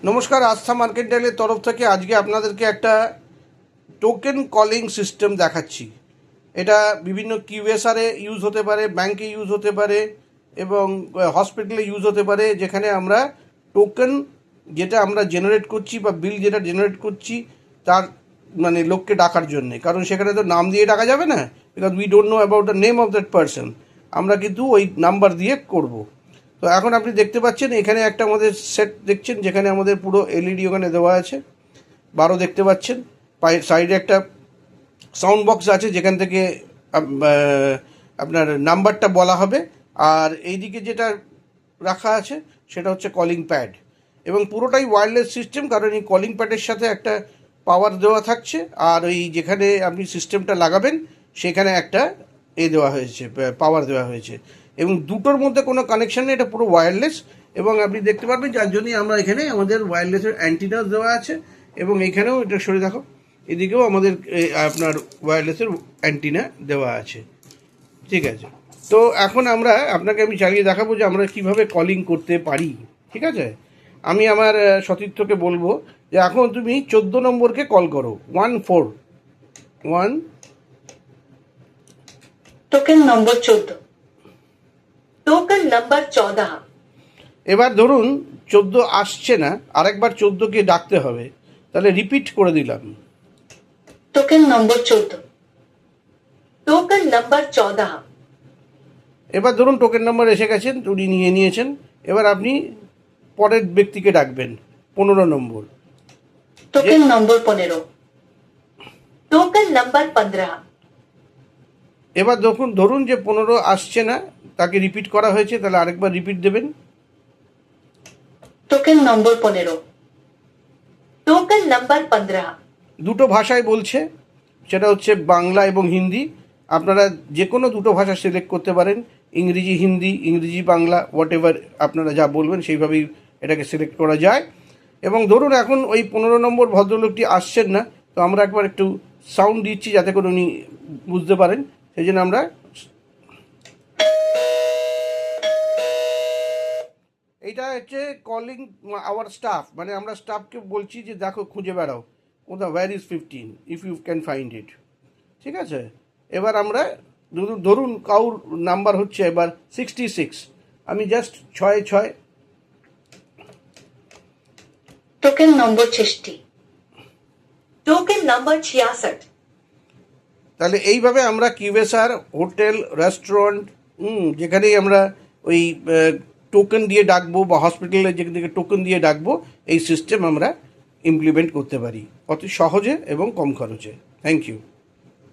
নমস্কার, আস্থা মার্কেন্টাইলের তরফ থেকে আজকে আপনাদেরকে একটা টোকেন কলিং সিস্টেম দেখাচ্ছি। এটা বিভিন্ন কিউএসআরে ইউজ হতে পারে, ব্যাংকে ইউজ হতে পারে এবং হসপিটালে ইউজ হতে পারে, যেখানে আমরা টোকেন যেটা আমরা জেনারেট করছি বা বিল যেটা জেনারেট করছি তার মানে লোককে ডাকার জন্যে। কারণ সেখানে তো নাম দিয়ে ডাকা যাবে না, because we don't know about the name of that person. আমরা কিন্তু ওই নাম্বার দিয়ে করব। তো এখন আপনি দেখতে পাচ্ছেন এখানে একটা আমাদের সেট দেখছেন, যেখানে আমাদের পুরো এলইডি ওখানে দেওয়া আছে 12 দেখতে পাচ্ছেন। সাইডে একটা সাউন্ড বক্স আছে যেখান থেকে আপনার নাম্বারটা বলা হবে। আর এইদিকে যেটা রাখা আছে সেটা হচ্ছে কলিং প্যাড, এবং পুরোটাই ওয়্যারলেস সিস্টেম, কারণ এই কলিং প্যাডের সাথে একটা পাওয়ার দেওয়া থাকছে। আর ওই যেখানে আপনি সিস্টেমটা লাগাবেন সেখানে একটা দেওয়া হয়েছে, পাওয়ার দেওয়া হয়েছে, এবং দুটোর মধ্যে কোনো কানেকশন নেই, এটা পুরো ওয়্যারলেস। এবং আপনি দেখতে পারবেন যার জন্যই আমরা এখানে আমাদের ওয়্যারলেসের অ্যান্টিনা দেওয়া আছে, এবং এইখানেও এটা সরে দেখো, এদিকেও আমাদের আপনার ওয়্যারলেসের অ্যান্টিনা দেওয়া আছে। ঠিক আছে, তো এখন আপনাকে আমি চালিয়ে দেখাবো যে আমরা কীভাবে কলিং করতে পারি। ঠিক আছে, আমি আমার সতীর্থকে বলবো যে এখন তুমি 14 নম্বরকে কল করো, 141 টোকেন নম্বর 14, টোকেন নাম্বার 14। এবার ধরুন 14 আসছে না, আরেকবার 14কে ডাকতে হবে, তাহলে রিপিট করে দিলাম, টোকেন নম্বর 14, টোকেন নাম্বার 14। এবার ধরুন টোকেন নাম্বার এসে গেছেন, উনি নিয়ে নিয়েছেন। এবার আপনি পরের ব্যক্তিকে ডাকবেন, 15 নম্বর, টোকেন নম্বর 15, টোকেন নাম্বার 15। এবার ধরুন যে 15 আসছে না, তাকে রিপিট করা হয়েছে, তাহলে আরেকবার রিপিট দেবেন, টোকেন নম্বর 15, টোকেন নাম্বার 15। দুটো ভাষায় বলছে, সেটা হচ্ছে বাংলা এবং হিন্দি। আপনারা যে কোনো দুটো ভাষা সিলেক্ট করতে পারেন, ইংরেজি হিন্দি, ইংরেজি বাংলা, হোয়াট এভার আপনারা যা বলবেন সেইভাবেই এটাকে সিলেক্ট করা যায়। এবং ধরুন এখন ওই 15 নম্বর ভদ্রলোকটি আসছেন না, তো আমরা একবার একটু সাউন্ড দিচ্ছি যাতে করে উনি বুঝতে পারেন, সেই জন্য আমরা এইটা হচ্ছে কলিং আওয়ার স্টাফ, মানে আমরা স্টাফকে বলছি যে দেখো খুঁজে বেড়াও কোথাও, where is 15 if you can find it. ঠিক আছে, এবার আমরা ধরুন কাউর নাম্বার হচ্ছে এবার 66, আমি জাস্ট 66, টোকেন নম্বর 66, টোকেন নাম্বার 66। তাহলে এইভাবে আমরা কিউএসআর, হোটেল, রেস্টুরেন্ট, যেখানেই আমরা ওই টোকেন দিয়ে ডাকবো, বা হসপিটালে যেখান থেকে টোকেন দিয়ে ডাকবো, এই সিস্টেম আমরা ইমপ্লিমেন্ট করতে পারি অতি সহজে এবং কম খরচে। Thank you.